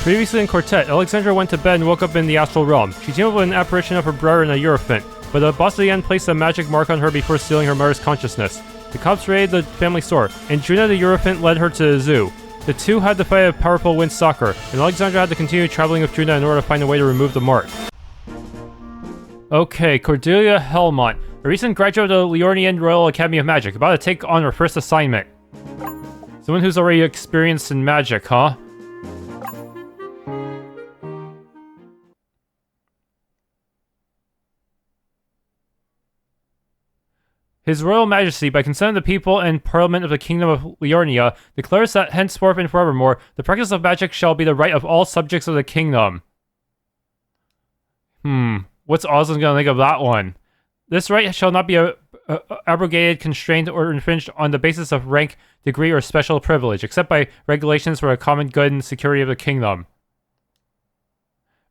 Previously in Quartet, Alexandra went to bed and woke up in the astral realm. She teamed up with an apparition of her brother and a Eurofant, but the boss of the end placed a magic mark on her before stealing her mother's consciousness. The cops raided the family store, and Juna the Eurofant led her to the zoo. The two had to fight a powerful windstalker, and Alexandra had to continue traveling with Juna in order to find a way to remove the mark. Okay, Cordelia Helmont, a recent graduate of the Leornian Royal Academy of Magic, about to take on her first assignment. Someone who's already experienced in magic, huh? His Royal Majesty, by consent of the people and Parliament of the Kingdom of Leornia, declares that henceforth and forevermore, the practice of magic shall be the right of all subjects of the kingdom. What's Osland gonna think of that one? This right shall not be abrogated, constrained, or infringed on the basis of rank, degree, or special privilege, except by regulations for the common good and security of the kingdom.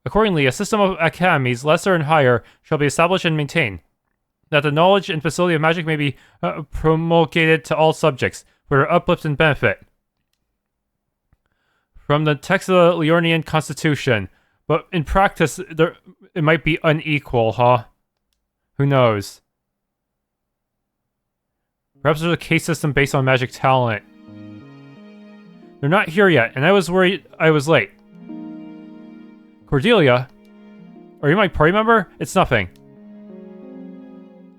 Accordingly, a system of academies, lesser and higher, shall be established and maintained, that the knowledge and facility of magic may be promulgated to all subjects, for their uplift and benefit. From the text of the Leornian Constitution. But in practice, it might be unequal, huh? Who knows? Perhaps there's a case system based on magic talent. They're not here yet, and I was worried I was late. Cordelia? Are you my party member? It's nothing.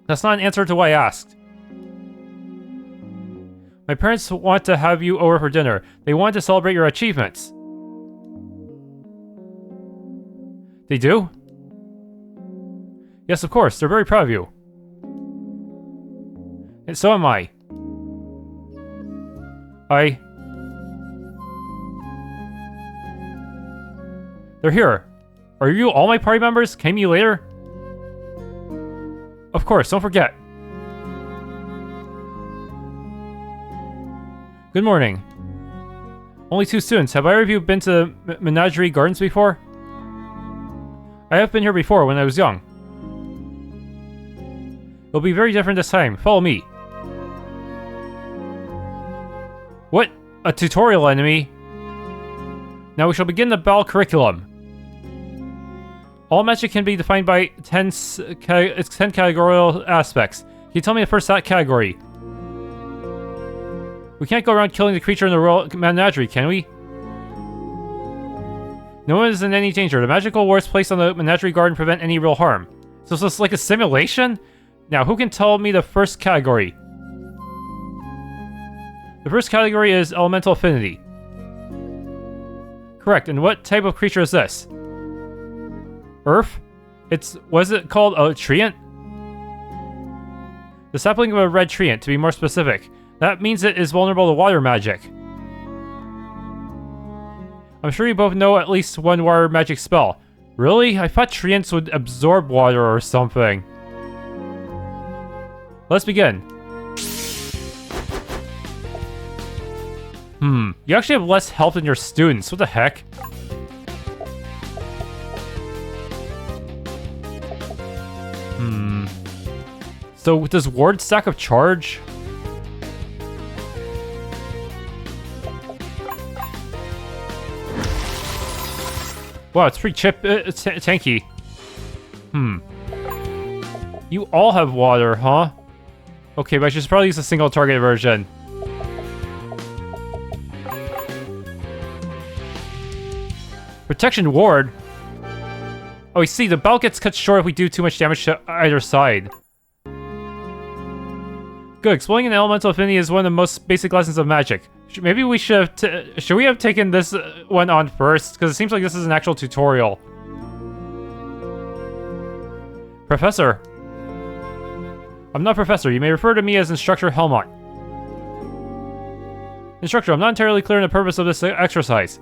That's not an answer to what I asked. My parents want to have you over for dinner. They want to celebrate your achievements. They do? Yes, of course. They're very proud of you. And so am I. They're here. Are you all my party members? Can you later? Of course, don't forget. Good morning. Only 2 students. Have either of you been to Menagerie Gardens before? I have been here before when I was young. It'll be very different this time. Follow me. What? A tutorial enemy? Now we shall begin the battle curriculum. All magic can be defined by 10 categorical aspects. Can you tell me the first category? We can't go around killing the creature in the royal menagerie, can we? No one is in any danger. The magical wards placed on the Menagerie Garden prevent any real harm. So is this like a simulation? Now, who can tell me the first category? The first category is elemental affinity. Correct, and what type of creature is this? Earth? Was it called a treant? The sapling of a red treant, to be more specific. That means it is vulnerable to water magic. I'm sure you both know at least one water magic spell. Really? I thought treants would absorb water or something. Let's begin. You actually have less health than your students. What the heck? So does ward stack of charge? Wow, it's pretty tanky. You all have water, huh? Okay, but I should probably use a single target version. Protection ward? Oh, you see, the battle gets cut short if we do too much damage to either side. Good, exploring an elemental affinity is one of the most basic lessons of magic. Maybe we should have taken this one on first? Because it seems like this is an actual tutorial. Professor. I'm not Professor. You may refer to me as Instructor Helmont. Instructor, I'm not entirely clear on the purpose of this exercise.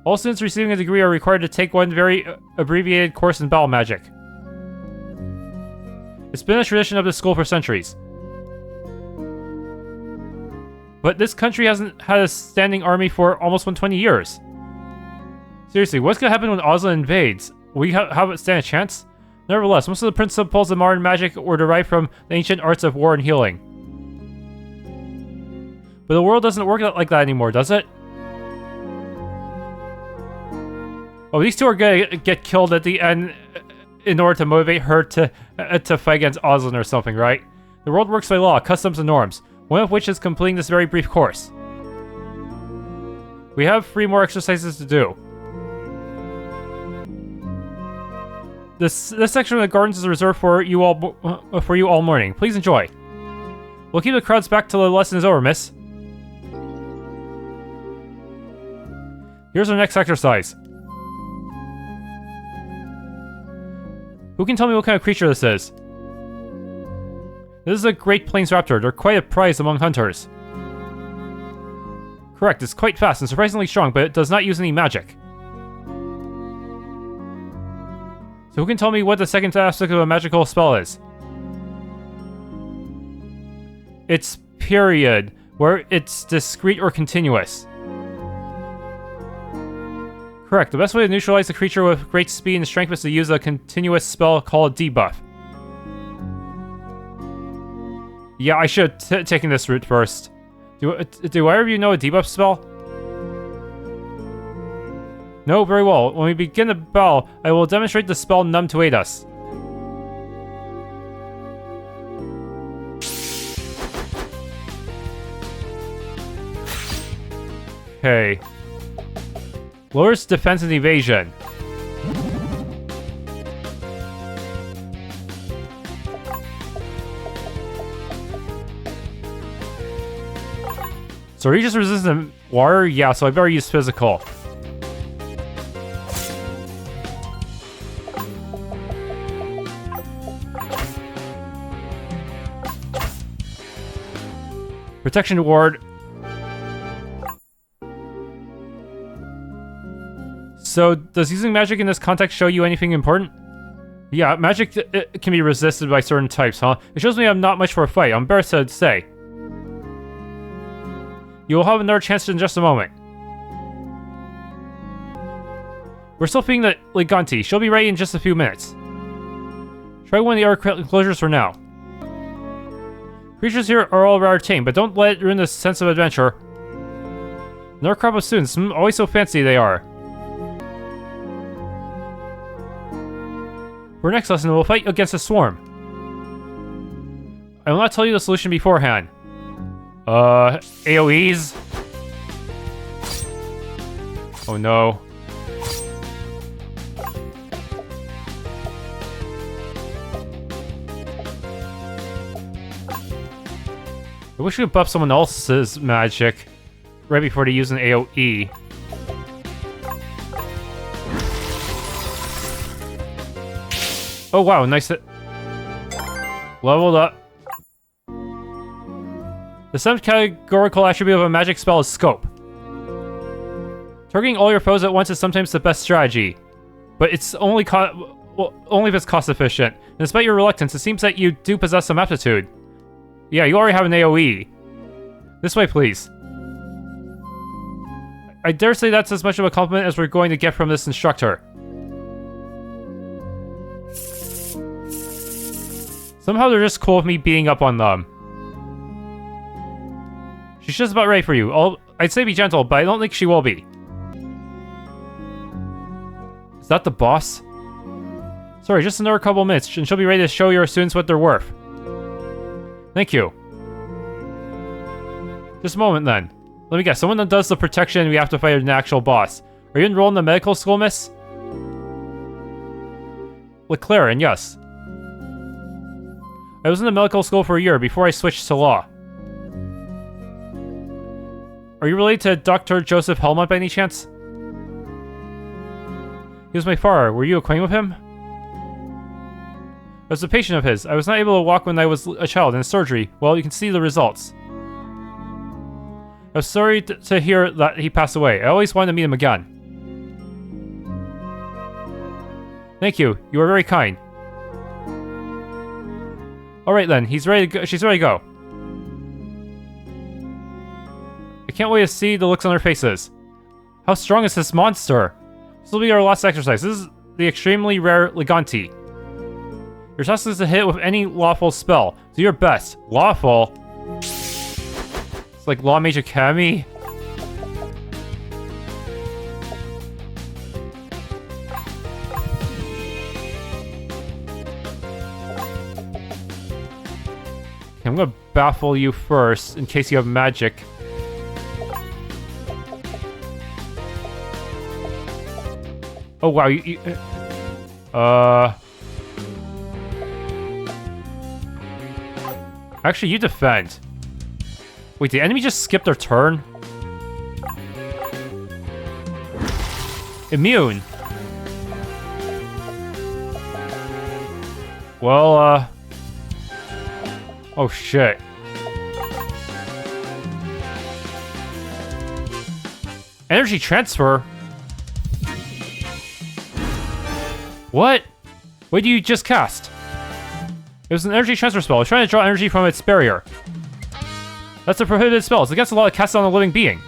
All students receiving a degree are required to take one very abbreviated course in battle magic. It's been a tradition of this school for centuries. But this country hasn't had a standing army for almost 120 years. Seriously, what's gonna happen when Osland invades? Will we have it stand a chance? Nevertheless, most of the principles of modern magic were derived from the ancient arts of war and healing. But the world doesn't work like that anymore, does it? Oh, these two are gonna get killed at the end in order to motivate her to fight against Oslin or something, right? The world works by law, customs, and norms, one of which is completing this very brief course. We have 3 more exercises to do. This section of the gardens is reserved for you all morning. Please enjoy. We'll keep the crowds back till the lesson is over, miss. Here's our next exercise. Who can tell me what kind of creature this is? This is a Great Plains Raptor. They're quite a prize among hunters. Correct, it's quite fast and surprisingly strong, but it does not use any magic. So who can tell me what the second aspect of a magical spell is? It's period, where it's discrete or continuous. Correct, the best way to neutralize the creature with great speed and strength is to use a continuous spell called debuff. Yeah, I should have taken this route first. Do either of you know a debuff spell? No, very well. When we begin the battle, I will demonstrate the spell Numb to aid us. Okay. Lowers defense and evasion. So are you just resistant water? Yeah, so I better use physical. Protection ward. So, does using magic in this context show you anything important? Yeah, magic can be resisted by certain types, huh? It shows me I'm not much for a fight, I'm embarrassed to say. You will have another chance in just a moment. We're still feeding the Liganti. She'll be ready in just a few minutes. Try one of the other enclosures for now. Creatures here are all rather tame, but don't let it ruin the sense of adventure. Another crop of students, always so fancy they are. For our next lesson, we'll fight against a swarm. I will not tell you the solution beforehand. AoEs? Oh no. I wish we could buff someone else's magic right before they use an AoE. Oh wow, nice hit. Leveled up. The 7th categorical attribute of a magic spell is scope. Targeting all your foes at once is sometimes the best strategy, but it's only if it's cost efficient. And despite your reluctance, it seems that you do possess some aptitude. Yeah, you already have an AoE. This way, please. I dare say that's as much of a compliment as we're going to get from this instructor. Somehow they're just cool with me beating up on them. She's just about ready for you. I'd say be gentle, but I don't think she will be. Is that the boss? Sorry, just another couple minutes, and she'll be ready to show your students what they're worth. Thank you. Just a moment, then. Let me guess, someone that does the protection, we have to fight an actual boss. Are you enrolled in the medical school, miss? LeClaren, yes. I was in the medical school for a year before I switched to law. Are you related to Dr. Joseph Helmut by any chance? He was my father. Were you acquainted with him? I was a patient of his. I was not able to walk when I was a child in surgery. Well, you can see the results. I was sorry to hear that he passed away. I always wanted to meet him again. Thank you. You are very kind. Alright then, he's ready to go. She's ready to go. I can't wait to see the looks on their faces. How strong is this monster? This will be our last exercise. This is the extremely rare Liganti. Your task is to hit it with any lawful spell. Do your best. Lawful? It's like Law Mage Academy. I'm gonna baffle you first, in case you have magic. Oh wow, Actually, you defend. Wait, the enemy just skipped their turn? Immune. Well, oh shit. Energy transfer? What? What did you just cast? It was an energy transfer spell. I was trying to draw energy from its barrier. That's a prohibited spell. It's against the law to cast it on a living being.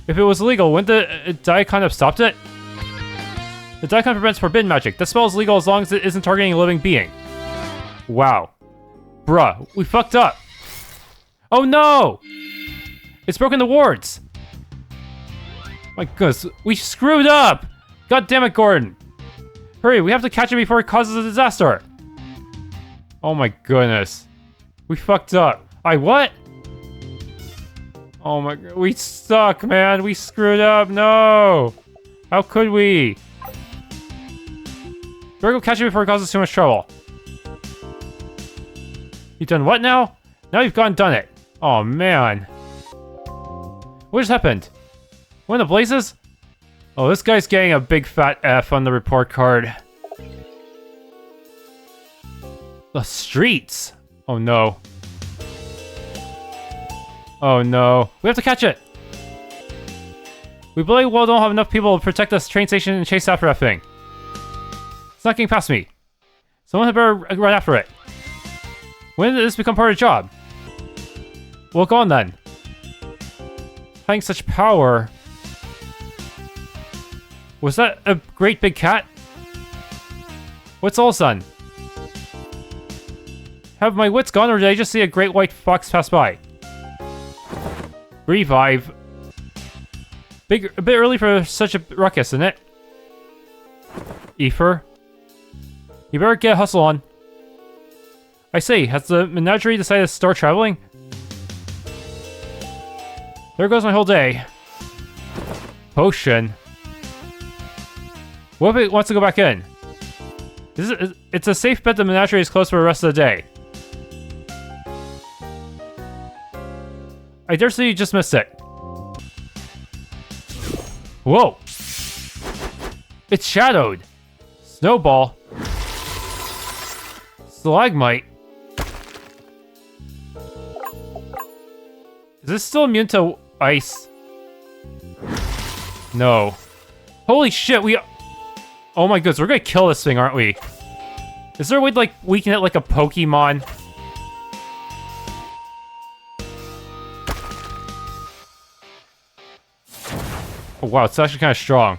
If it was illegal, wouldn't the Daikon have stopped it? The Daikon prevents forbidden magic. That spell is legal as long as it isn't targeting a living being. Wow. Bruh, we fucked up. Oh no! It's broken the wards. My goodness, we screwed up! God damn it, Gordon. Hurry, we have to catch it before it causes a disaster. Oh my goodness. We fucked up. What? Oh my god, we suck, man. We screwed up. No. How could we? Better go catch it before it causes too much trouble. You done what now? Now you've gone and done it. Oh man. What just happened? What in the blazes? Oh, this guy's getting a big fat F on the report card. The streets. Oh no. Oh no. We have to catch it. We bloody well don't have enough people to protect this train station and chase after that thing. It's not getting past me. Someone had better run after it. When did this become part of the job? Well, go on then. Having such power. Was that a great big cat? What's all done? Have my wits gone, or did I just see a great white fox pass by? Revive. A bit early for such a ruckus, isn't it? Ether. You better get a hustle on. I say, has the Menagerie decided to start traveling? There goes my whole day. Potion. What if it wants to go back in? It's a safe bet the Menagerie is closed for the rest of the day. I dare say you just missed it. Whoa! It's shadowed! Snowball. Stalagmite. Is this still immune to ice? No. Holy shit, oh my goodness, we're gonna kill this thing, aren't we? Is there a way to, like, weaken it like a Pokemon? Oh wow, it's actually kind of strong.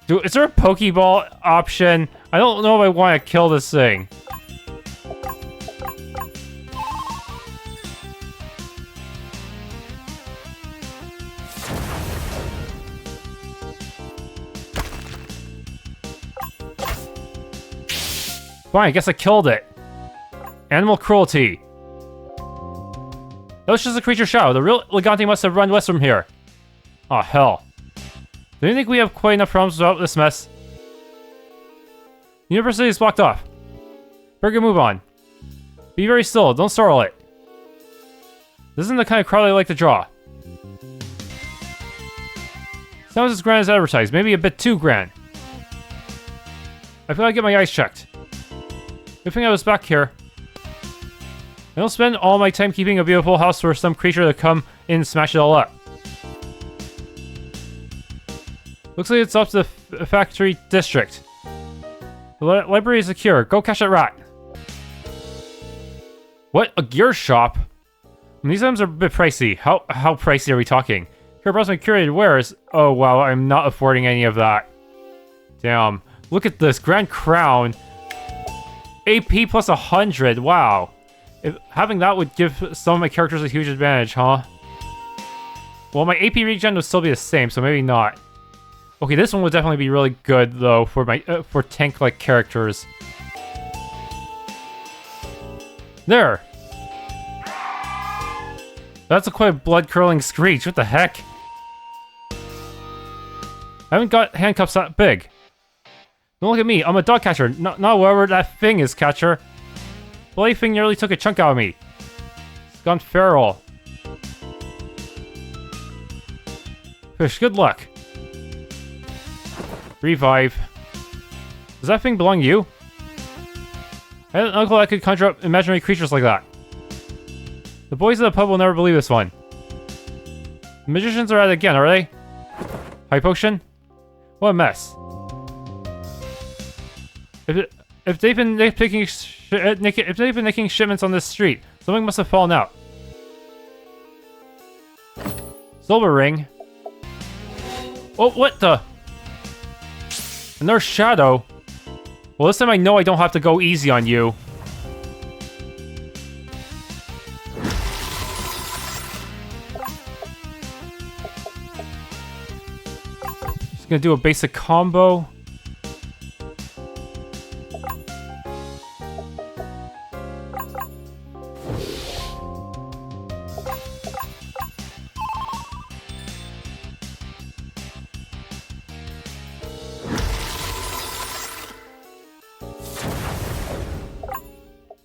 Dude, is there a Pokeball option? I don't know if I want to kill this thing. Fine, I guess I killed it. Animal cruelty. That was just a creature shadow. The real Liganti must have run west from here. Oh hell. Do you think we have quite enough problems without this mess? The university is blocked off. Better move on. Be very still, don't startle it. This isn't the kind of crowd I like to draw. Sounds as grand as advertised, maybe a bit too grand. I feel like I get my eyes checked. Good thing I was back here. I don't spend all my time keeping a beautiful house for some creature to come in and smash it all up. Looks like it's up to the factory district. The library is secure. Go catch that rat. What? A gear shop? These items are a bit pricey. How pricey are we talking? Here, browse my curated wares. Oh wow, I'm not affording any of that. Damn. Look at this. Grand Crown. AP plus 100. Wow. Having that would give some of my characters a huge advantage, huh? Well, my AP regen would still be the same, so maybe not. Okay, this one would definitely be really good, though, for my for tank-like characters. There! That's a quite blood-curdling screech. What the heck? I haven't got handcuffs that big. Don't look at me. I'm a dog catcher. Not whoever that thing is, catcher. Bloody thing nearly took a chunk out of me. It's gone feral. Fish, good luck. Revive. Does that thing belong to you? I had an uncle that could conjure up imaginary creatures like that. The boys at the pub will never believe this one. The magicians are at it again, are they? High potion? What a mess. If they've been nicking shipments on this street, something must have fallen out. Silver ring. Oh, what the? Another shadow. Well, this time I know I don't have to go easy on you. Just gonna do a basic combo.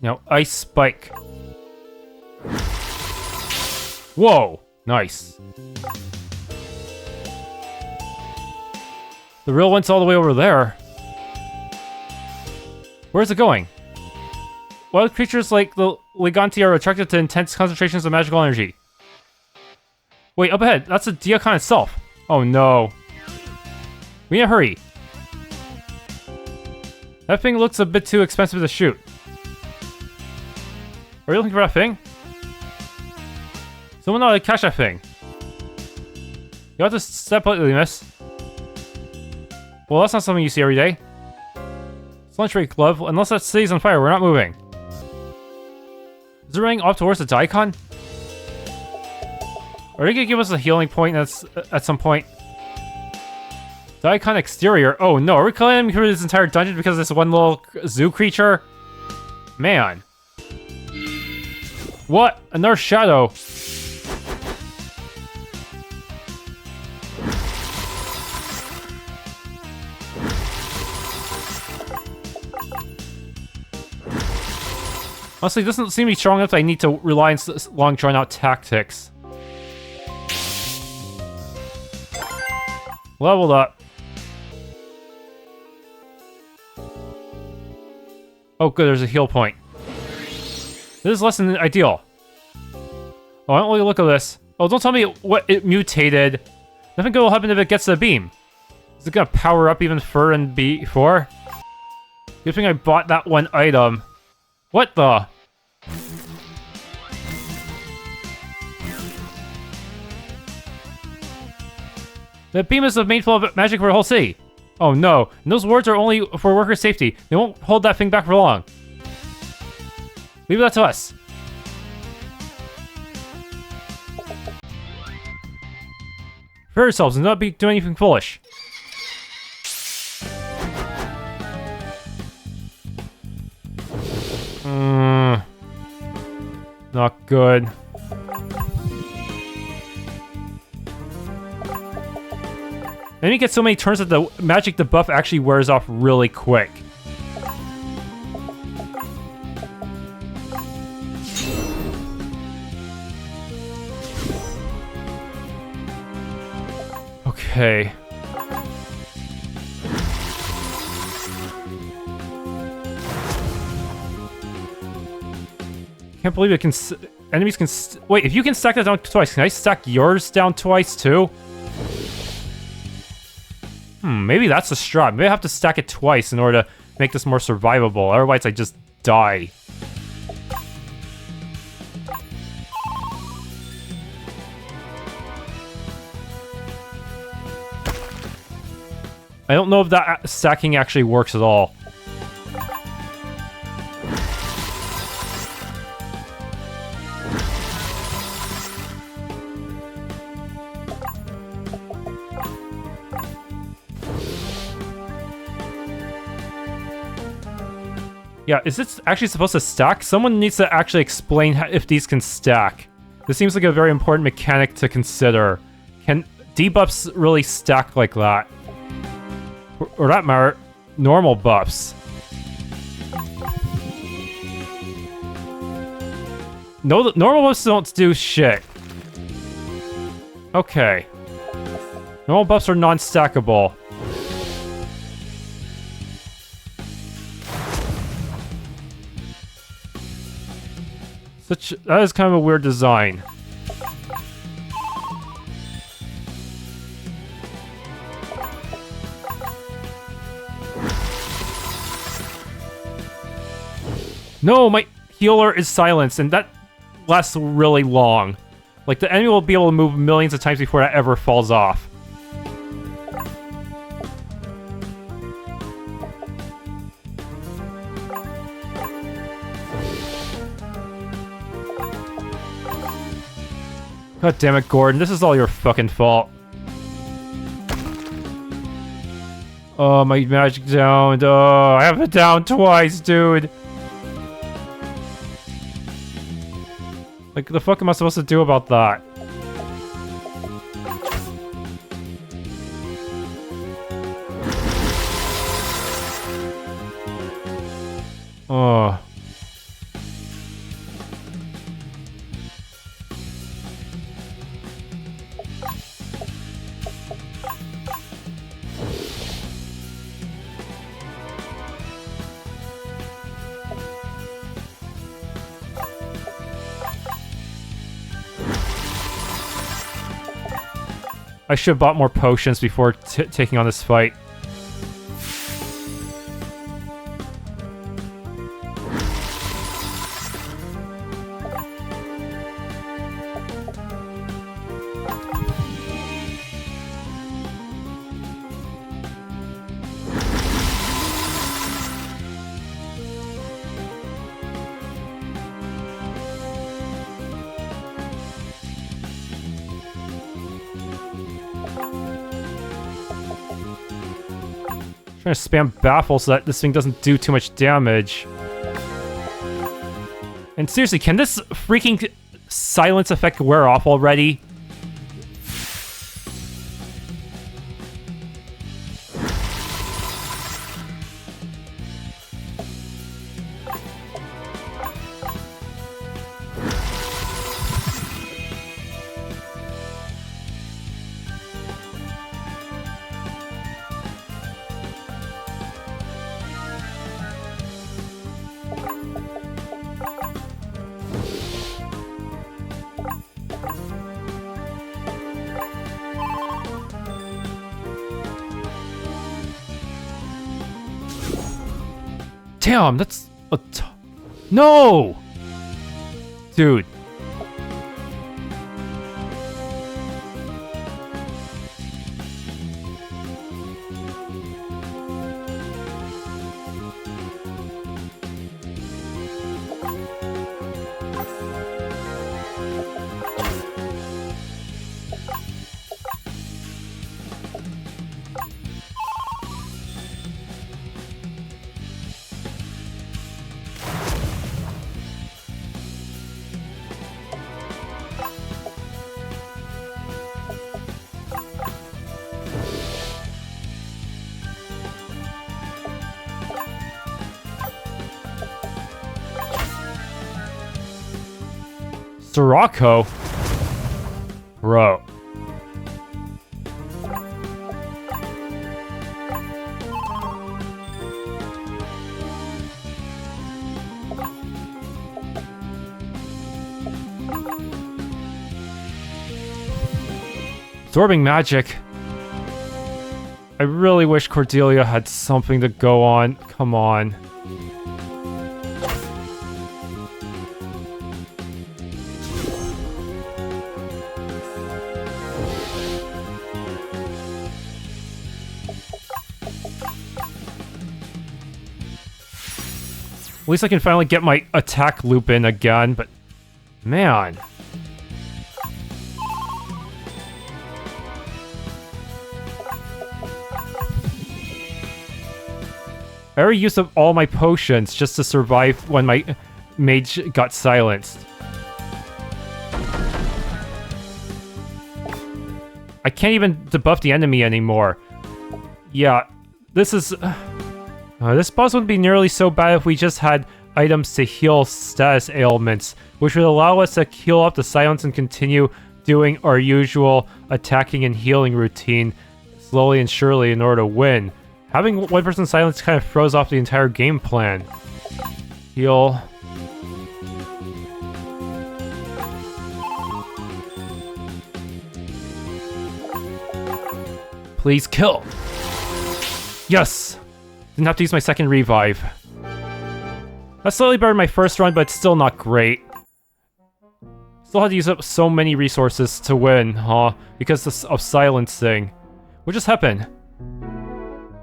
Now, Ice Spike. Whoa! Nice. The real one's all the way over there. Where's it going? Wild creatures like the Liganti are attracted to intense concentrations of magical energy. Wait, up ahead. That's the Diacon itself. Oh no. We need to hurry. That thing looks a bit too expensive to shoot. Are you looking for that thing? Someone ought to catch that thing. You have to step lightly, miss. Well, that's not something you see every day. It's lunch break, love. Unless that city's on fire, we're not moving. Is it running off towards the Daikon? Are they gonna give us a healing point at some point? Daikon exterior. Oh no, are we climbing through this entire dungeon because of this one little zoo creature? Man. What? Another shadow. Honestly, it doesn't seem to be strong enough that I need to rely on long drawn-out tactics. Leveled up. Oh good, there's a heal point. This is less than ideal. Oh, I don't really look at this. Oh, don't tell me what it mutated. Nothing good will happen if it gets the beam. Is it gonna power up even further than before? Good thing I bought that one item. What the? The beam is the main flow of magic for the whole city. Oh no, and those wards are only for worker safety. They won't hold that thing back for long. Leave that to us. For yourselves and not be doing anything foolish. Not good. And you get so many turns that the magic debuff actually wears off really quick. Okay. Can't believe it can. Enemies can. Wait, if you can stack that down twice, can I stack yours down twice too? Maybe that's the strat. Maybe I have to stack it twice in order to make this more survivable. Otherwise, I just die. I don't know if that stacking actually works at all. Yeah, is this actually supposed to stack? Someone needs to actually explain if these can stack. This seems like a very important mechanic to consider. Can debuffs really stack like that? Or that matter, normal buffs. No, normal buffs don't do shit. Okay. Normal buffs are non-stackable. That is kind of a weird design. No, my healer is silenced, and that lasts really long. Like, the enemy will be able to move millions of times before that ever falls off. God damn it, Gordon. This is all your fucking fault. Oh, my magic down. Oh, I have it down twice, dude. Like, the fuck am I supposed to do about that? Oh. I should have bought more potions before taking on this fight. Trying to spam baffle so that this thing doesn't do too much damage. And seriously, can this freaking silence effect wear off already? Damn, that's a no! Dude. Sirocco? Bro. Absorbing magic. I really wish Cordelia had something to go on. Come on. At least I can finally get my attack loop in again, but man. I already used up all my potions just to survive when my mage got silenced. I can't even debuff the enemy anymore. Yeah, this is... this boss wouldn't be nearly so bad if we just had items to heal status ailments, which would allow us to heal up the silence and continue doing our usual attacking and healing routine slowly and surely in order to win. Having one person silence kind of throws off the entire game plan. Heal. Please kill. Yes! Didn't have to use my second revive. That's slightly better than my first run, but it's still not great. Still had to use up so many resources to win, huh? Because of silencing. What just happened?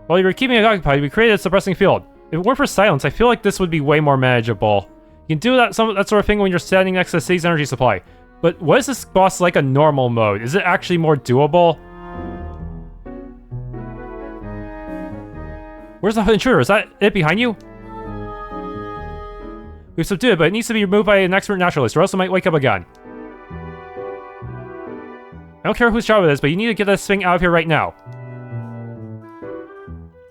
While you were keeping it occupied, we created a suppressing field. If it weren't for silence, I feel like this would be way more manageable. You can do that sort of thing when you're standing next to the city's energy supply. But what is this boss like on normal mode? Is it actually more doable? Where's the intruder? Is that it behind you? We've subdued it, but it needs to be removed by an expert naturalist, or else it might wake up again. I don't care whose job it is, but you need to get this thing out of here right now.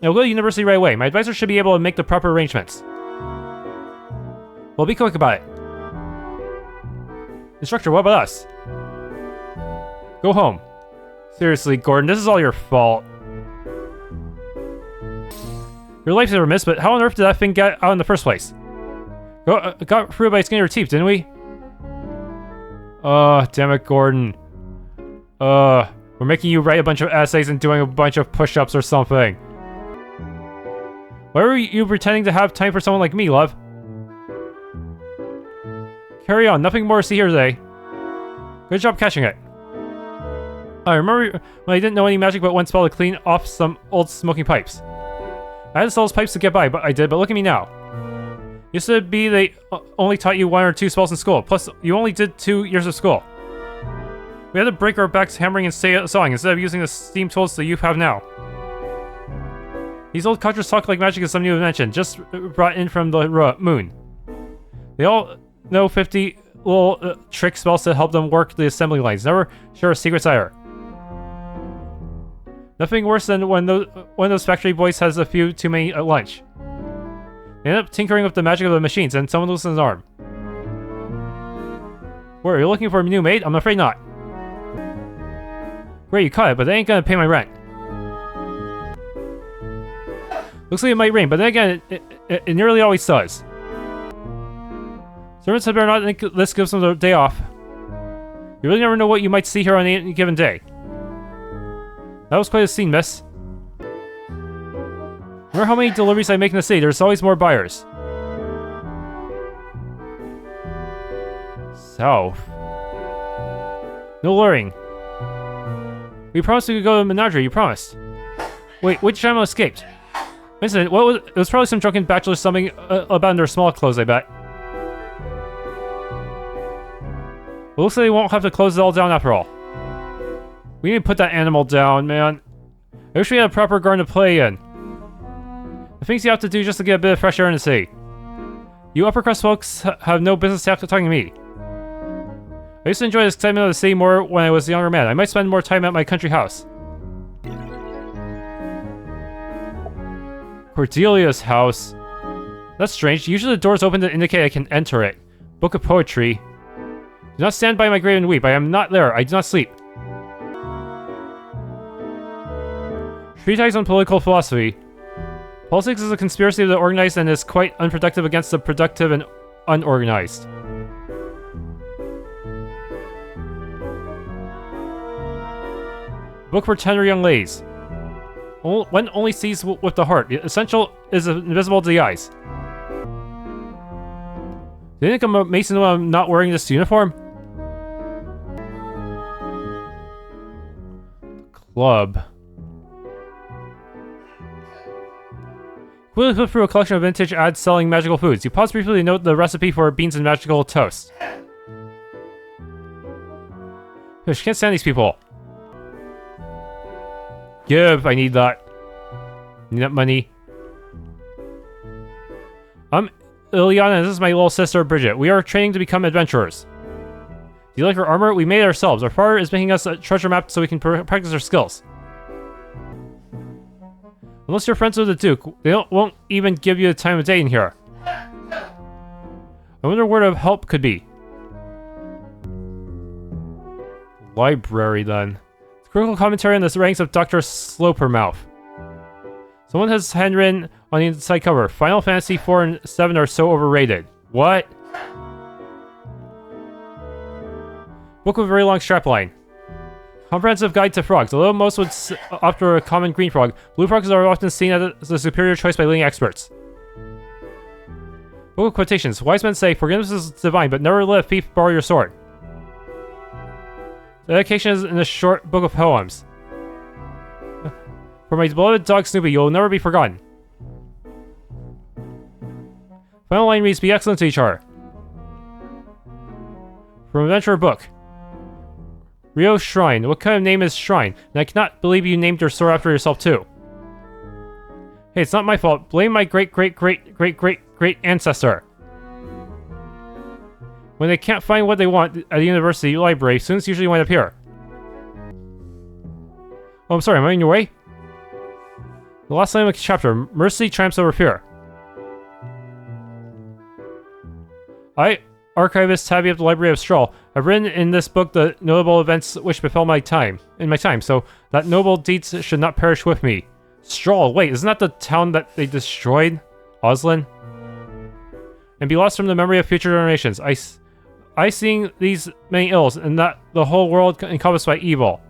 I'll go to university right away. My advisor should be able to make the proper arrangements. Well, be quick about it. Instructor, what about us? Go home. Seriously, Gordon, this is all your fault. Your life's never missed, but how on earth did that thing get out in the first place? Got through by skin your teeth, didn't we? Damn it, Gordon. We're making you write a bunch of essays and doing a bunch of push-ups or something. Why were you pretending to have time for someone like me, love? Carry on, nothing more to see here today. Good job catching it. I remember when I didn't know any magic but one spell to clean off some old smoking pipes. I had to sell those pipes to get by, but look at me now. Used to be they only taught you 1 or 2 spells in school, plus you only did 2 years of school. We had to break our backs hammering and sawing instead of using the steam tools that you have now. These old codgers talk like magic is some new invention, just brought in from the moon. They all know 50 little trick spells to help them work the assembly lines, never share a secret either. Nothing worse than when one of those factory boys has a few too many at lunch. They end up tinkering with the magic of the machines, and someone loses an arm. Where, are you looking for a new maid? I'm afraid not. Great, you caught it, but they ain't gonna pay my rent. Looks like it might rain, but then again, it nearly always does. Servants had better not think this gives them the day off. You really never know what you might see here on any given day. That was quite a scene, miss. Remember how many deliveries I make in the city? There's always more buyers. South. No luring. We promised we could go to Menagerie, you promised. Wait, which channel escaped? Incident, what was it? Was probably some drunken bachelor something about their small clothes, I bet. Well, looks like they won't have to close it all down after all. We need to put that animal down, man. I wish we had a proper garden to play in. The things you have to do just to get a bit of fresh air in the city. You upper crust folks have no business talking to me. I used to enjoy the excitement of the city more when I was a younger man. I might spend more time at my country house. Cordelia's house. That's strange. Usually the door's open to indicate I can enter it. Book of poetry. Do not stand by my grave and weep. I am not there. I do not sleep. Treatise on political philosophy. Politics is a conspiracy of the organized and is quite unproductive against the productive and unorganized. Book for tender young ladies. One only sees with the heart. The essential is invisible to the eyes. Do you think I'm a mason when I'm not wearing this uniform? Club. Quickly flip through a collection of vintage ads selling magical foods. You pause briefly to note the recipe for beans and magical toast. Fish, can't stand these people. Give, I need that. Need that money. I'm Liana, and this is my little sister, Bridget. We are training to become adventurers. Do you like our armor? We made it ourselves. Our father is making us a treasure map so we can practice our skills. Unless you're friends with the Duke, they won't even give you the time of day in here. I wonder where the help could be. Library, then. It's critical commentary on the ranks of Dr. Slopermouth. Someone has handwritten on the inside cover, Final Fantasy 4 and 7 are so overrated. What? Book with a very long strapline. Comprehensive Guide to Frogs. Although most would opt for a common green frog, blue frogs are often seen as a superior choice by leading experts. Book of Quotations. Wise men say, forgiveness is divine, but never let a thief borrow your sword. The dedication is in a short book of poems. For my beloved dog Snoopy, you will never be forgotten. Final line reads, be excellent to each other. From Adventurer Book. Rio Shrine. What kind of name is Shrine? And I cannot believe you named your sword after yourself too. Hey, it's not my fault. Blame my great ancestor. When they can't find what they want at the university library, students usually wind up here. Oh, I'm sorry, am I in your way? The last line of the chapter, Mercy triumphs over fear. Archivist Tabby of the Library of Strahl. I've written in this book the notable events which befell in my time, so that noble deeds should not perish with me. Strahl, wait, isn't that the town that they destroyed? Oslin? And be lost from the memory of future generations. I seeing these many ills, and that the whole world encompassed by evil.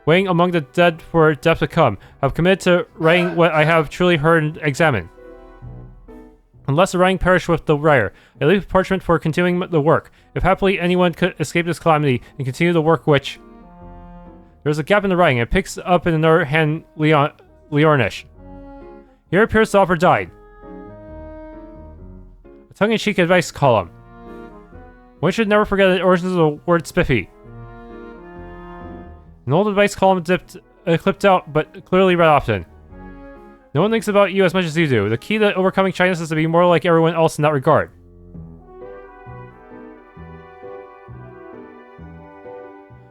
Weighing among the dead for death to come, have committed to writing what I have truly heard and examined. Unless the writing perish with the writer, I leave parchment for continuing the work. If happily anyone could escape this calamity and continue the work which... There's a gap in the writing, and it picks up in another hand Leornish. Here appears the author died. A tongue-in-cheek advice column. One should never forget the origins of the word spiffy. An old advice column clipped out, but clearly read often. No one thinks about you as much as you do. The key to overcoming shyness is to be more like everyone else in that regard.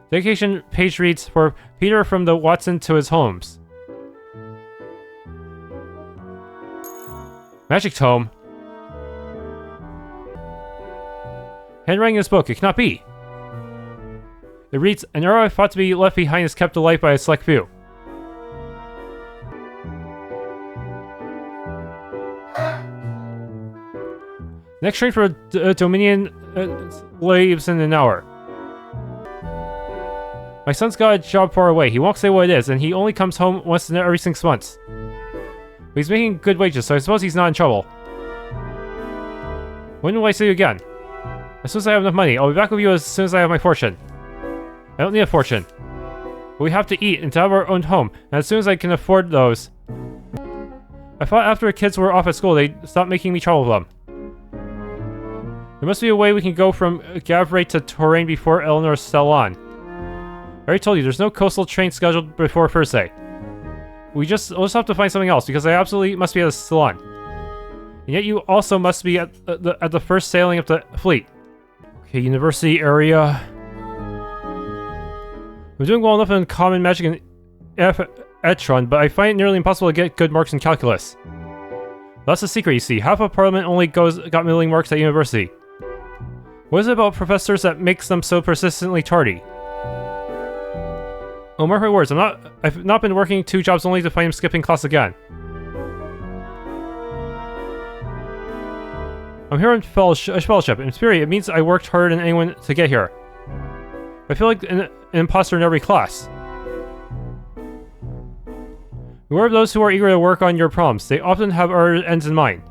Dedication page reads, for Peter from the Watson to his homes. Magic tome. Handwriting in this book, it cannot be. It reads, an arrow I thought to be left behind is kept alive by a select few. Next train for Dominion leaves in an hour. My son's got a job far away. He won't say what it is, and he only comes home once every 6 months. But he's making good wages, so I suppose he's not in trouble. When will I see you again? As soon as I have enough money. I'll be back with you as soon as I have my fortune. I don't need a fortune. But we have to eat and to have our own home, and as soon as I can afford those... I thought after the kids were off at school, they'd stop making me trouble them. There must be a way we can go from Gavray to Touraine before Eleanor's salon. I already told you, there's no coastal train scheduled before Thursday. We'll just have to find something else, because I absolutely must be at the salon. And yet you also must be at the first sailing of the fleet. Okay, university area. I'm doing well enough in common magic and Etron, but I find it nearly impossible to get good marks in calculus. That's the secret, you see. Half of Parliament only got middling marks at university. What is it about professors that makes them so persistently tardy? Oh, mark my words, I've not been working 2 jobs only to find him skipping class again. I'm here in fellowship. In spirit, it means I worked harder than anyone to get here. I feel like an imposter in every class. Beware of those who are eager to work on your problems. They often have other ends in mind.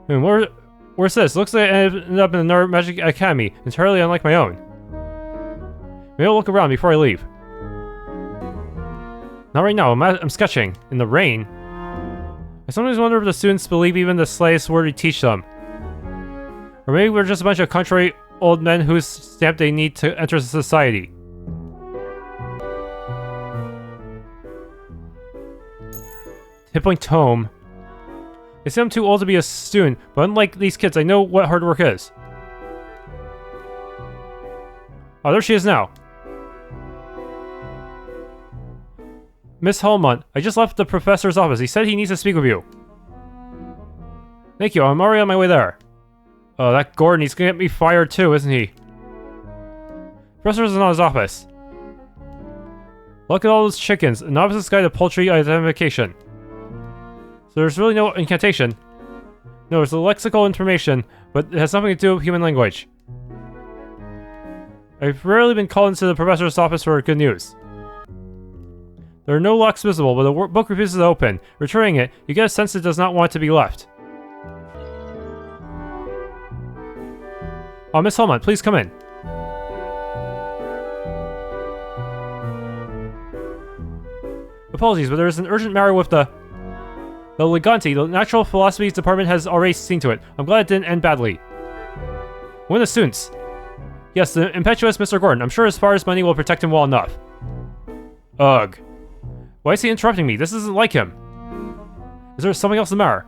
Where's this? Looks like I ended up in another magic academy, entirely unlike my own. Maybe I'll look around before I leave. Not right now, I'm sketching. In the rain. I sometimes wonder if the students believe even the slightest word we teach them. Or maybe we're just a bunch of contrary old men whose stamp they need to enter society. Hit point tome. I say I'm too old to be a student, but unlike these kids, I know what hard work is. Oh, there she is now. Miss Helmont, I just left the professor's office. He said he needs to speak with you. Thank you, I'm already on my way there. Oh, that Gordon, he's gonna get me fired too, isn't he? Professor's in his office. Look at all those chickens. A novice's guide to poultry identification. So there's really no incantation. No, there's a lexical information, but it has nothing to do with human language. I've rarely been called into the professor's office for good news. There are no locks visible, but the book refuses to open. Returning it, you get a sense it does not want to be left. Oh, Miss Helmont, please come in. Apologies, but there is an urgent matter with the Liganti. The Natural Philosophy Department has already seen to it. I'm glad it didn't end badly. One of the students. Yes, the impetuous Mr. Gordon. I'm sure as far as money will protect him well enough. Ugh. Why is he interrupting me? This isn't like him. Is there something else the matter?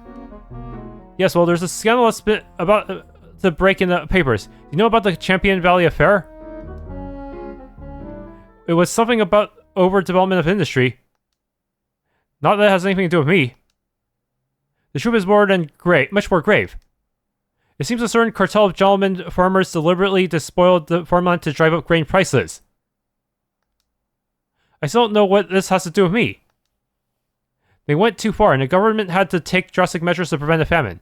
Yes, well, there's a scandalous bit about the break in the papers. You know about the Champion Valley affair? It was something about overdevelopment of industry. Not that it has anything to do with me. The truth is much more grave. It seems a certain cartel of gentlemen farmers deliberately despoiled the farmland to drive up grain prices. I still don't know what this has to do with me. They went too far, and the government had to take drastic measures to prevent a famine.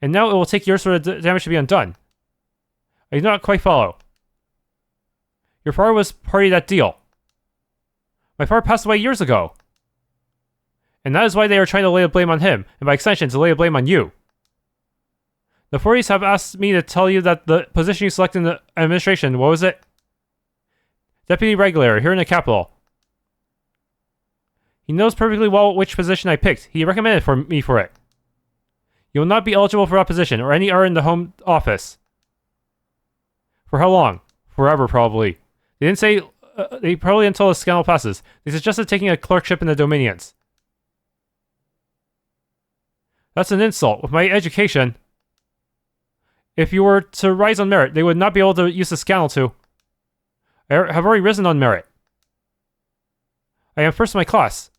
And now it will take years for the damage to be undone. I do not quite follow. Your father was party to that deal. My father passed away years ago. And that is why they are trying to lay the blame on him, and by extension, to lay the blame on you. The authorities have asked me to tell you that the position you selected in the administration, what was it? Deputy Regulator, here in the capital. He knows perfectly well which position I picked. He recommended me for it. You will not be eligible for that position, or any other in the Home Office. For how long? Forever, probably. They didn't say... they probably until the scandal passes. They suggested taking a clerkship in the Dominions. That's an insult. With my education... If you were to rise on merit, they would not be able to use the scandal to... I have already risen on merit. I am first in my class.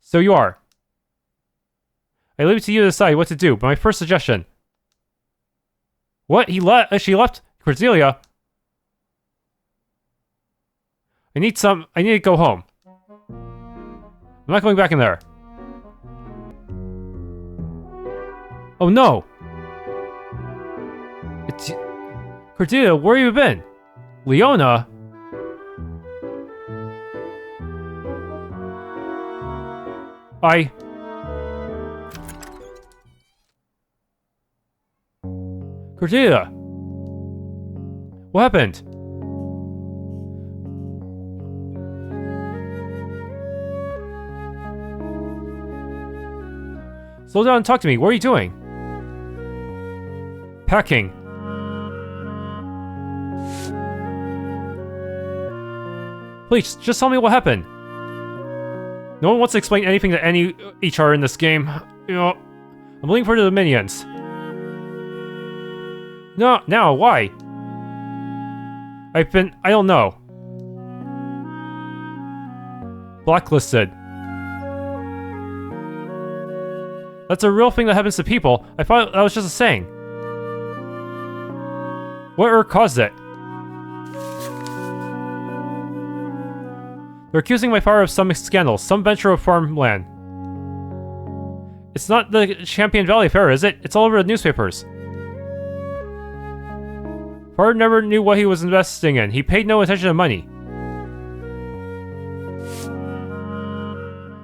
So you are. I leave it to you to decide what to do, but my first suggestion... What? She left? Cordelia? I need to go home. I'm not going back in there. Oh no! Cordelia, where have you been? Leornia? Cordelia! What happened? Slow down and talk to me. What are you doing? Packing. Please, just tell me what happened. No one wants to explain anything to each other in this game. You know, I'm looking for the minions. No, now, why? I don't know. Blacklisted. That's a real thing that happens to people. I thought that was just a saying. What caused it? They're accusing my father of some scandal, some venture of farmland. It's not the Champion Valley affair, is it? It's all over the newspapers. Father never knew what he was investing in. He paid no attention to money.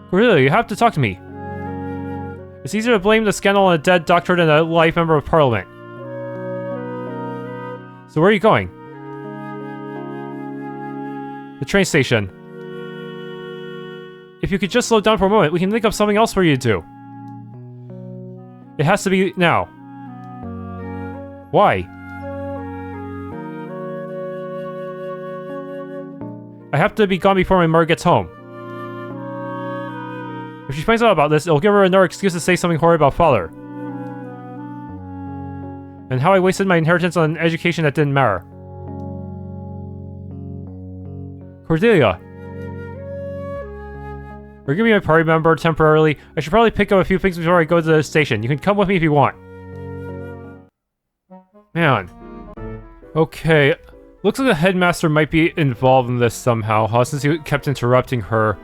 Cordelia, you have to talk to me. It's easier to blame the scandal on a dead doctor than a live member of parliament. So where are you going? The train station. If you could just slow down for a moment, we can think of something else for you to do. It has to be now. Why? I have to be gone before my mother gets home. If she finds out about this, it'll give her another excuse to say something horrid about father. And how I wasted my inheritance on an education that didn't matter. Cordelia. We're gonna be my party member temporarily. I should probably pick up a few things before I go to the station. You can come with me if you want. Man. Okay. Looks like the headmaster might be involved in this somehow, huh? Since he kept interrupting her.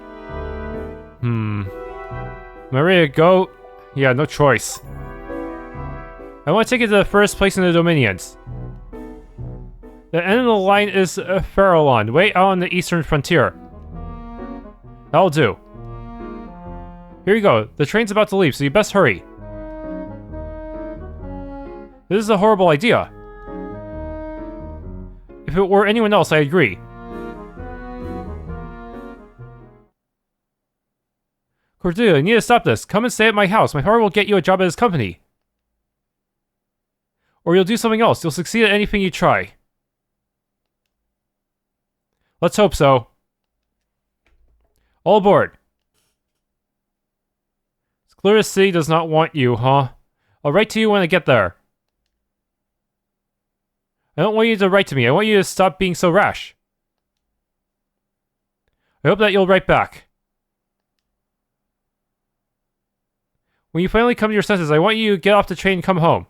Am I ready to go? Yeah, no choice. I want to take it to the first place in the Dominions. The end of the line is Feorlan, way out on the eastern frontier. That'll do. Here you go. The train's about to leave, so you best hurry. This is a horrible idea. If it were anyone else, I'd agree. Cordelia, you need to stop this. Come and stay at my house. My father will get you a job at his company. Or you'll do something else. You'll succeed at anything you try. Let's hope so. All aboard. It's clear the city does not want you, huh? I'll write to you when I get there. I don't want you to write to me. I want you to stop being so rash. I hope that you'll write back. When you finally come to your senses, I want you to get off the train and come home.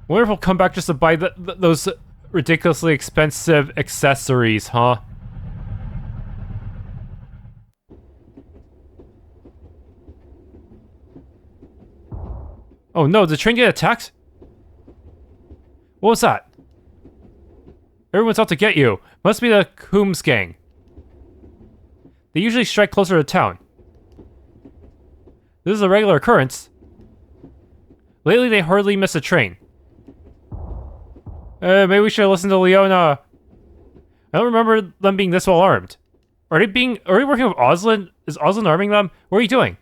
I wonder if he'll come back just to buy those ridiculously expensive accessories, huh? Oh no, did the train get attacked? What was that? Everyone's out to get you. Must be the Coombs gang. They usually strike closer to town. This is a regular occurrence. Lately, they hardly miss a train. Maybe we should listen to Leornia. I don't remember them being this well armed. Are they working with Oslin? Is Oslin arming them? What are you doing?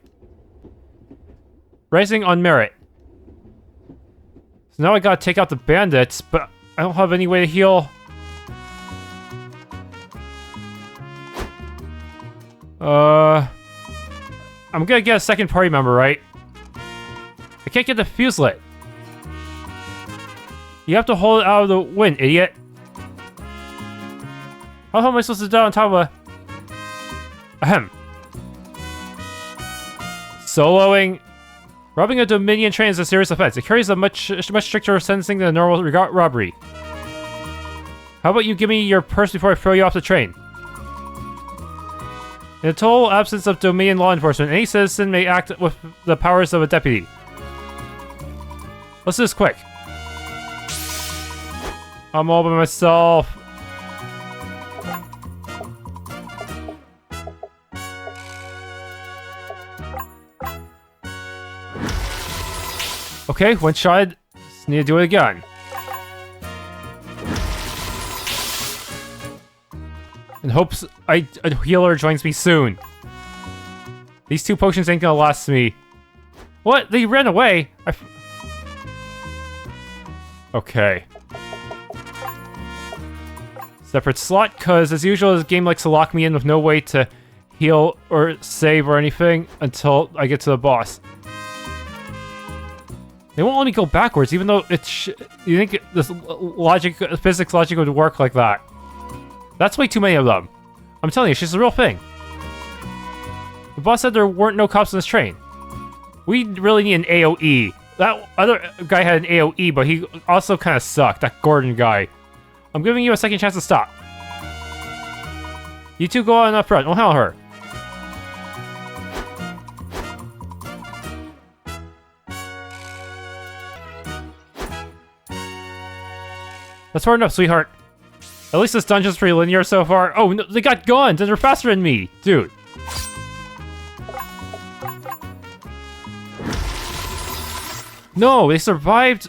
Rising on merit. So now I gotta take out the bandits, but I don't have any way to heal. I'm gonna get a second party member, right? I can't get the fuse lit. You have to hold it out of the wind, idiot. How am I supposed to die on top of a... Ahem. Soloing. Robbing a Dominion train is a serious offense. It carries a much stricter sentencing than a normal robbery. How about you give me your purse before I throw you off the train? In the total absence of Dominion law enforcement, any citizen may act with the powers of a deputy. Let's do this quick. I'm all by myself. Okay, one shot. Just need to do it again. In hopes a healer joins me soon. These 2 potions ain't gonna last me. What? They ran away? Okay. Separate slot, cause as usual, this game likes to lock me in with no way to heal or save or anything until I get to the boss. They won't let me go backwards, even though it's you think this physics logic would work like that. That's way too many of them. I'm telling you, she's a real thing. The boss said there weren't no cops on this train. We really need an AoE. That other guy had an AoE, but he also kind of sucked. That Gordon guy. I'm giving you a second chance to stop. You two go on up front. Don't handle her. That's far enough, sweetheart. At least this dungeon's pretty linear so far. Oh, no, they got guns and they're faster than me, dude. No, they survived.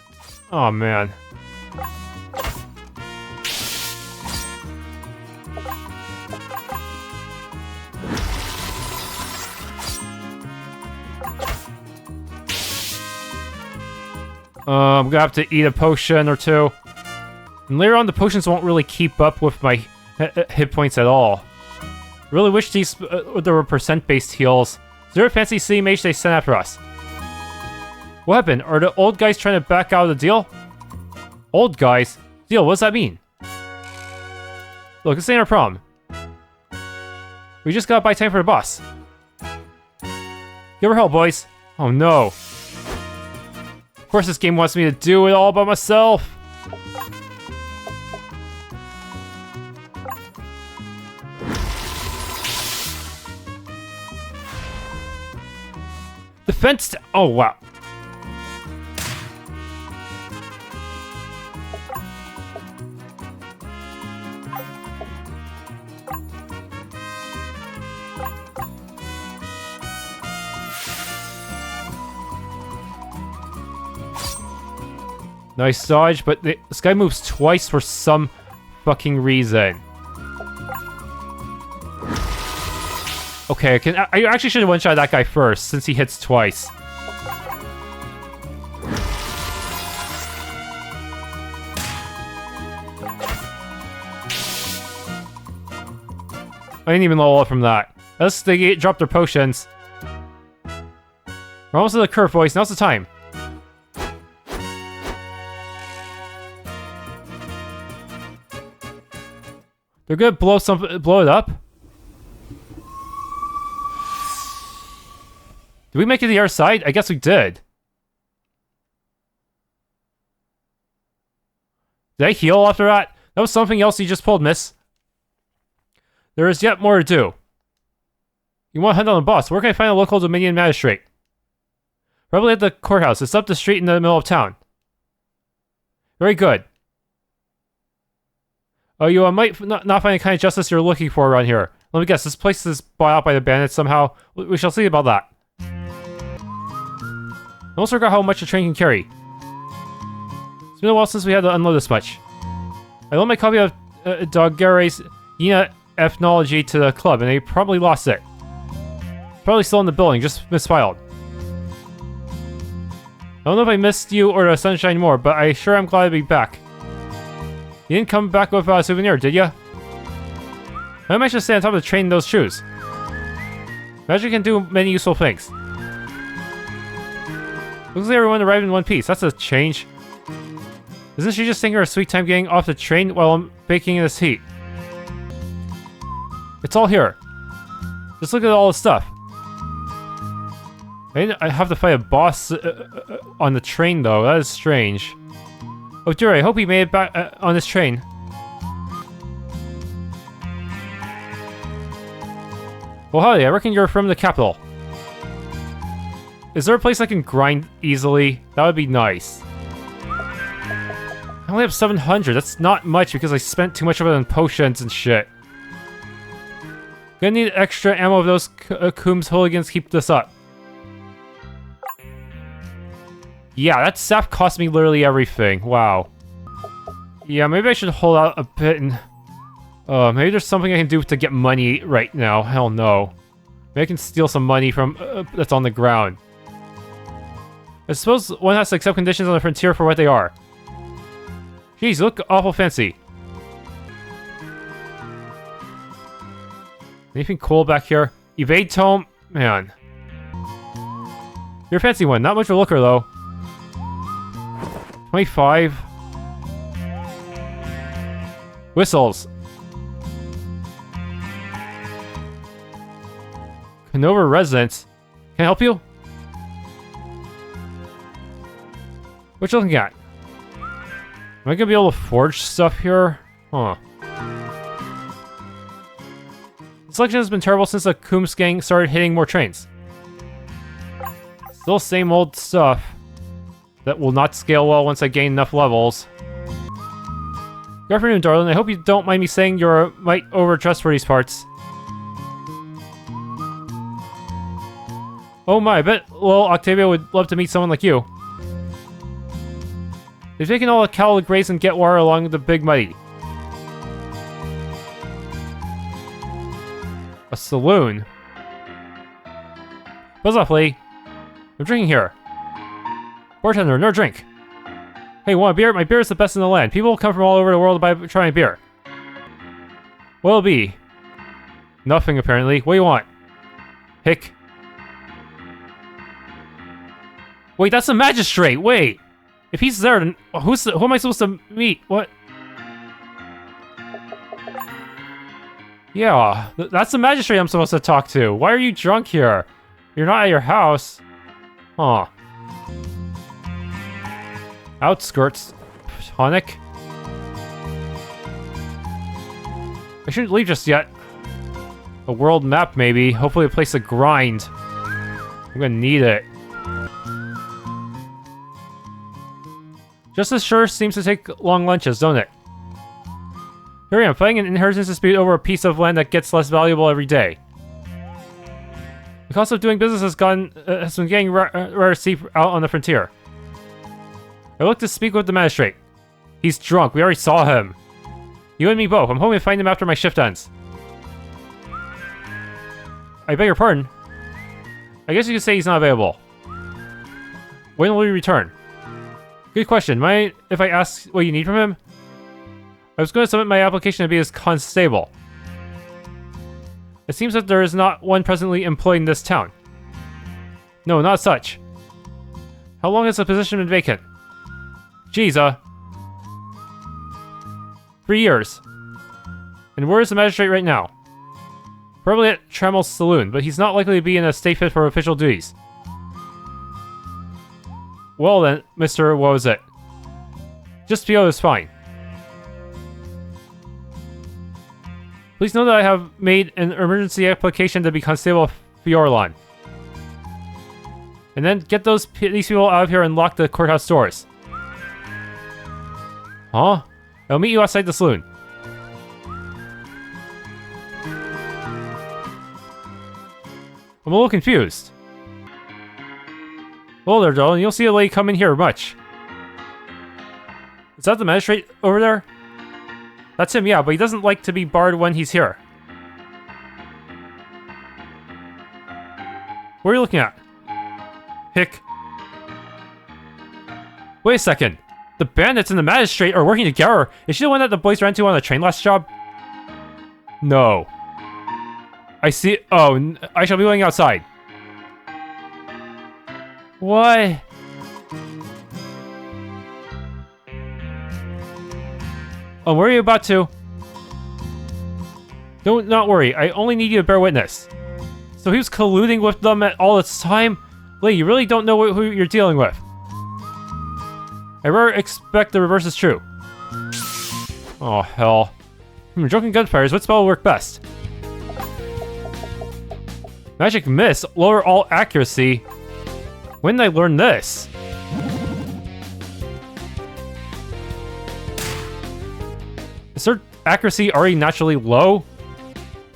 Oh, man. I'm gonna have to eat a potion or two. And later on, the potions won't really keep up with my hit points at all. Really wish these there were percent-based heals. Is there a fancy city mage they sent after us? What happened? Are the old guys trying to back out of the deal? Old guys? Deal, what does that mean? Look, this ain't our problem. We just gotta buy time for the boss. Give her help, boys. Oh no. Of course this game wants me to do it all by myself. Defense. Oh wow. Nice dodge, but this guy moves twice for some fucking reason. Okay, I actually should have one-shot that guy first, since he hits twice. I didn't even level up from that. Unless they drop their potions. We're almost to the curve, boys. Now's the time. They're gonna blow it up? Did we make it to the other side? I guess we did. Did I heal after that? That was something else you just pulled, miss. There is yet more to do. You want to hunt on the boss. Where can I find a local Dominion magistrate? Probably at the courthouse. It's up the street in the middle of town. Very good. Oh, you might not find the kind of justice you're looking for around here. Let me guess, this place is bought out by the bandits somehow. We shall see about that. I almost forgot how much a train can carry. It's been a while since we had to unload this much. I loaned my copy of Doggere's Ethnology to the club, and they probably lost it. Probably still in the building, just misfiled. I don't know if I missed you or the sunshine more, but I sure am glad to be back. You didn't come back with a souvenir, did ya? I managed to stay on top of the train in those shoes. Magic can do many useful things. Looks like everyone arrived in one piece. That's a change. Isn't she just taking her sweet time getting off the train while I'm baking in this heat? It's all here. Just look at all the stuff. I have to fight a boss on the train, though. That is strange. Oh dear, I hope he made it back on this train. Well, howdy, I reckon you're from the capital. Is there a place I can grind easily? That would be nice. I only have 700. That's not much because I spent too much of it on potions and shit. Gonna need extra ammo if those Coombs hooligans keep this up. Yeah, that sap cost me literally everything. Wow. Yeah, maybe I should hold out a bit and... maybe there's something I can do to get money right now. Hell no. Maybe I can steal some money from... that's on the ground. I suppose one has to accept conditions on the frontier for what they are. Jeez, you look awful fancy. Anything cool back here? Evade tome? Man. You're a fancy one. Not much of a looker, though. 25. Whistles. Canova residence. Can I help you? What you looking at? Am I gonna be able to forge stuff here? Huh. The selection has been terrible since the Coombs gang started hitting more trains. Still same old stuff. That will not scale well once I gain enough levels. Good afternoon, darling. I hope you don't mind me saying you're a mite overdressed for these parts. Oh my, I bet little Octavia would love to meet someone like you. They've taken all the cattle to graze and get water along the Big Muddy. A saloon? Buzz off, lady. I'm drinking here. Bartender, no drink. Hey, want a beer? My beer is the best in the land. People come from all over the world to try my beer. What'll it be? Nothing, apparently. What do you want? Hick. Wait, that's the magistrate! Wait! If he's there, then who am I supposed to meet? What? Yeah, that's the magistrate I'm supposed to talk to. Why are you drunk here? You're not at your house. Huh. Outskirts. Tonic. I shouldn't leave just yet. A world map, maybe. Hopefully a place to grind. I'm gonna need it. Justice sure seems to take long lunches, don't it? Here I am, fighting an inheritance dispute over a piece of land that gets less valuable every day. The cost of doing business has been getting rather steep out on the frontier. I look to speak with the magistrate. He's drunk, we already saw him. You and me both, I'm hoping to find him after my shift ends. I beg your pardon? I guess you could say he's not available. When will he return? Good question. Mind if I ask what you need from him? I was going to submit my application to be his constable. It seems that there is not one presently employed in this town. No, not such. How long has the position been vacant? Geez, 3 years. And where is the magistrate right now? Probably at Tramel's saloon, but he's not likely to be in a state fit for official duties. Well then, Mr. What was it? Just feel is fine. Please know that I have made an emergency application to be Constable Feorlan. And then get these people out of here and lock the courthouse doors. Huh? I'll meet you outside the saloon. I'm a little confused. Hello there, darling. You'll see a lady come in here much. Is that the magistrate over there? That's him, yeah, but he doesn't like to be barred when he's here. What are you looking at? Hick. Wait a second. The bandits and the magistrate are working together. Is she the one that the boys ran to on the train last job? No. I see. Oh, I shall be waiting outside. What? Oh, where are you about to? Don't not worry. I only need you to bear witness. So he was colluding with them at all this time? Lee, you really don't know who you're dealing with. I rather expect the reverse is true. Oh, hell. Drunken gunfires, what spell will work best? Magic Miss, lower all accuracy. When did I learn this? Is her accuracy already naturally low?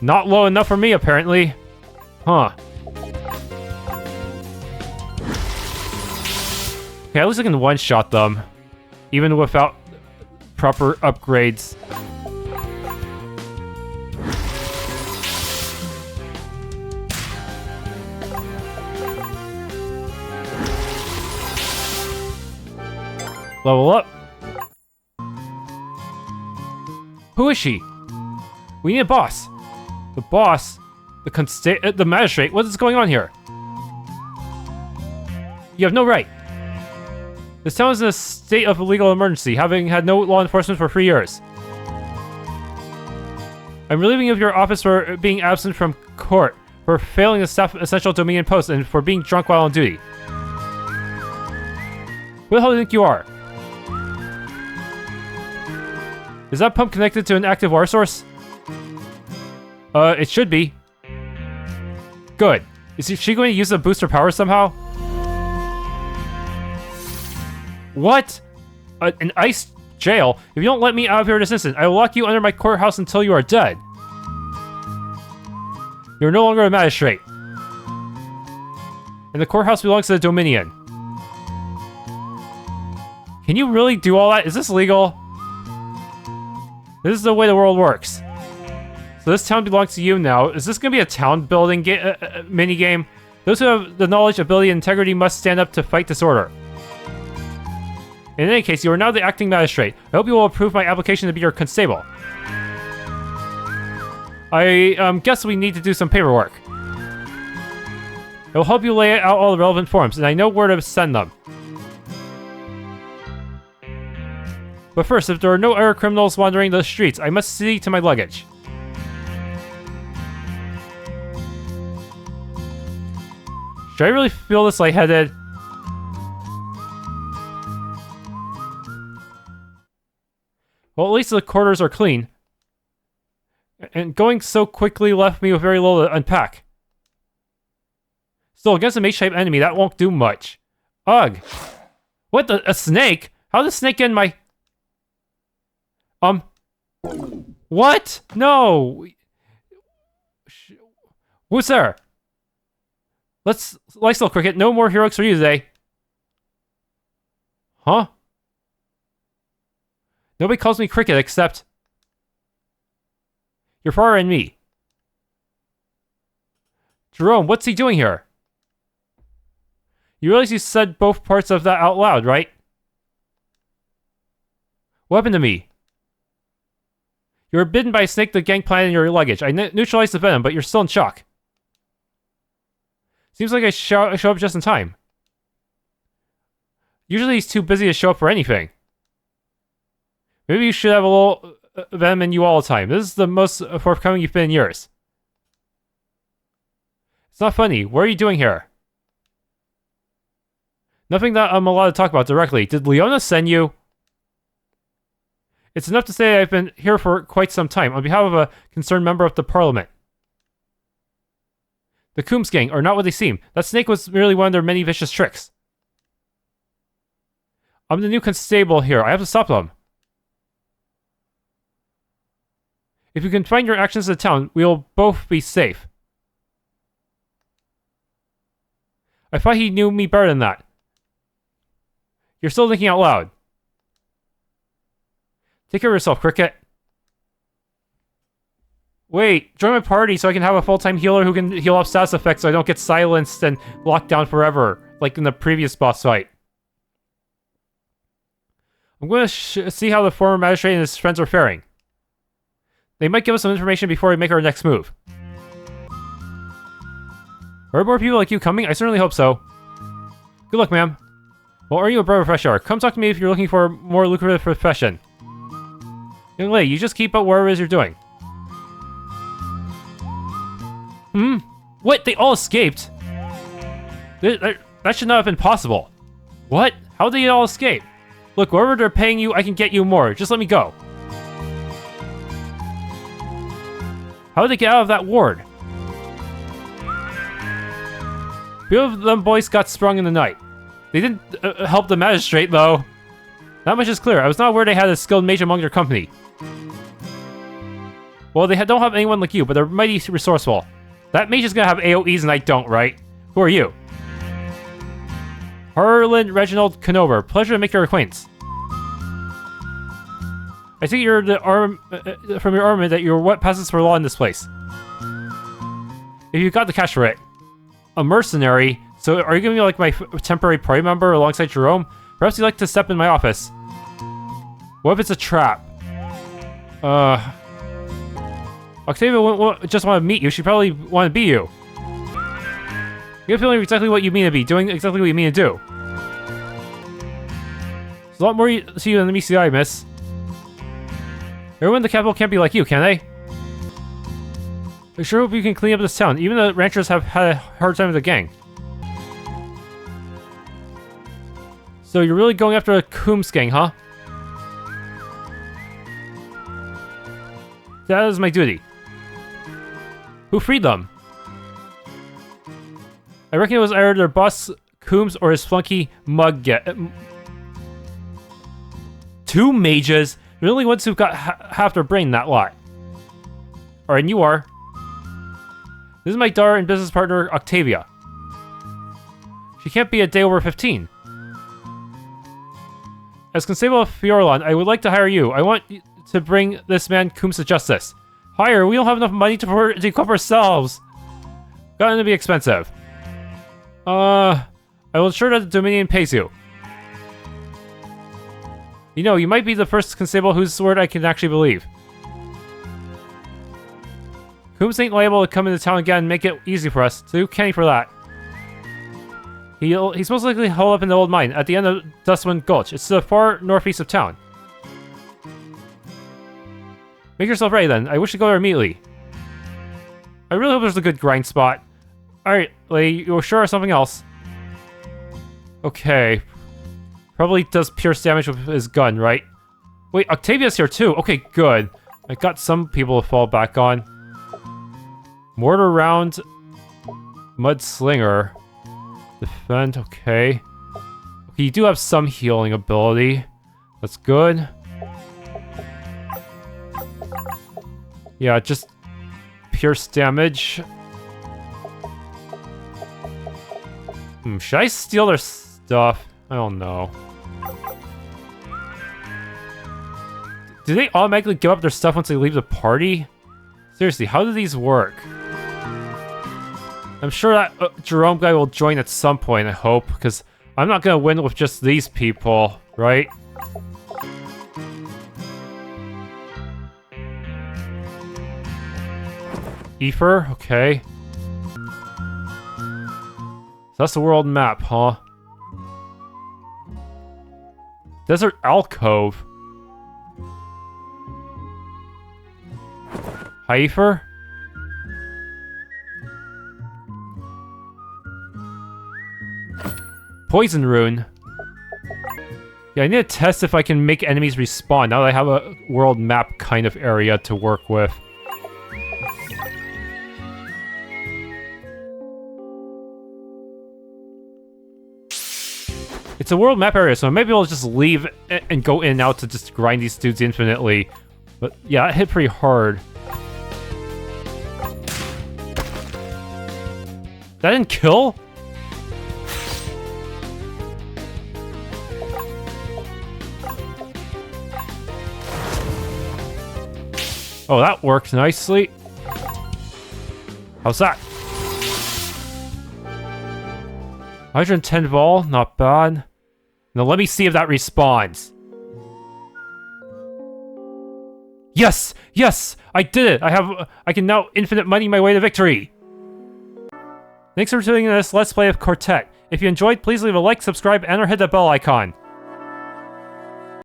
Not low enough for me, apparently. Huh. Okay, at least I can one-shot them. Even without proper upgrades. Level up. Who is she? We need a boss. The boss? The magistrate? What is going on here? You have no right. This town is in a state of legal emergency, having had no law enforcement for 3 years. I'm relieving you of your office for being absent from court, for failing to staff essential Dominion posts, and for being drunk while on duty. Who the hell do you think you are? Is that pump connected to an active water source? It should be. Good. Is she going to use the booster power somehow? What? An ice jail? If you don't let me out of here this instant, I will lock you under my courthouse until you are dead. You're no longer a magistrate. And the courthouse belongs to the Dominion. Can you really do all that? Is this legal? This is the way the world works. So this town belongs to you now. Is this going to be a town building mini-game? Those who have the knowledge, ability, and integrity must stand up to fight disorder. In any case, you are now the acting magistrate. I hope you will approve my application to be your constable. I guess we need to do some paperwork. It will help you lay out all the relevant forms, and I know where to send them. But first, if there are no other criminals wandering the streets, I must see to my luggage. Should I really feel this lightheaded? Well, at least the quarters are clean. And going so quickly left me with very little to unpack. Still, against a mage-type enemy, that won't do much. Ugh. What the? A snake? How did the snake get in my... What? No! Who's there? Let's... Lifestyle Cricket, no more heroics for you today. Huh? Nobody calls me Cricket except... your father and me. Jerome, what's he doing here? You realize you said both parts of that out loud, right? What happened to me? You were bitten by a snake the gang planted in your luggage. I neutralized the venom, but you're still in shock. Seems like I show up just in time. Usually he's too busy to show up for anything. Maybe you should have a little venom in you all the time. This is the most forthcoming you've been in years. It's not funny. What are you doing here? Nothing that I'm allowed to talk about directly. Did Leona send you? It's enough to say I've been here for quite some time, on behalf of a concerned member of the Parliament. The Coombs gang are not what they seem. That snake was merely one of their many vicious tricks. I'm the new constable here. I have to stop them. If you confine your actions to the town, we will both be safe. I thought he knew me better than that. You're still thinking out loud. Take care of yourself, Cricket. Wait, join my party so I can have a full-time healer who can heal off status effects so I don't get silenced and locked down forever, like in the previous boss fight. I'm going to see how the former magistrate and his friends are faring. They might give us some information before we make our next move. Are more people like you coming? I certainly hope so. Good luck, ma'am. Well, are you a brother of fresh air? Come talk to me if you're looking for a more lucrative profession. Young lady, you just keep up whatever it is you're doing. What? They all escaped? That should not have been possible. What? How did they all escape? Look, wherever they're paying you, I can get you more. Just let me go. How did they get out of that ward? Few of them boys got sprung in the night. They didn't help the magistrate, though. Not much is clear. I was not aware they had a skilled mage among their company. Well, they don't have anyone like you, but they're mighty resourceful. That mage is gonna have AoEs and I don't, right? Who are you? Harlan Reginald Canover. Pleasure to make your acquaintance. I think you're the from your armament that you're what passes for law in this place. If you got the cash for it. A mercenary? So are you gonna be like my temporary party member alongside Jerome? Perhaps you'd like to step in my office. What if it's a trap? Octavia won't just want to meet you, she probably want to be you. You have a feeling exactly what you mean to be, doing exactly what you mean to do. There's a lot more to you than meets the eye, miss. Everyone in the capital can't be like you, can they? I sure hope you can clean up this town. Even the ranchers have had a hard time with the gang. So you're really going after a Coombs gang, huh? That is my duty. Who freed them? I reckon it was either their boss Coombs or his flunky Mugget. Two mages? They're the only ones who've got half their brain in that lot. Alright, and you are. This is my daughter and business partner, Octavia. She can't be a day over 15. As Constable of Feorlan, I would like to hire you. I want to bring this man Coombs to justice. Hire? We don't have enough money to equip ourselves. Gotten to be expensive. I will ensure that the Dominion pays you. You know, you might be the first constable whose word I can actually believe. Coombs ain't liable to come into town again and make it easy for us, so you canny for that. He's most likely holed up in the old mine at the end of Dustwind Gulch. It's the far northeast of town. Make yourself ready then. I wish to go there immediately. I really hope there's a good grind spot. Alright, lady, you're sure of something else? Okay. Probably does pierce damage with his gun, right? Wait, Octavia's here too. Okay, good. I got some people to fall back on. Mortar round. Mudslinger. Defend, okay. Okay, you do have some healing ability. That's good. Yeah, just pierce damage. Should I steal their stuff? I don't know. Do they automatically give up their stuff once they leave the party? Seriously, how do these work? I'm sure that Jerome guy will join at some point, I hope, because I'm not gonna win with just these people, right? Ether, okay. So that's the world map, huh? Desert Alcove. Heifer? Poison Rune. Yeah, I need to test if I can make enemies respawn now that I have a world map kind of area to work with. It's a world map area, so maybe I'll just leave and go in and out to just grind these dudes infinitely. But yeah, that hit pretty hard. That didn't kill? Oh, that worked nicely. How's that? 110 vol, not bad. Now let me see if that respawns. Yes! Yes! I did it! I can now infinite money my way to victory! Thanks for tuning in to this Let's Play of Quartet. If you enjoyed, please leave a like, subscribe, and or hit the bell icon.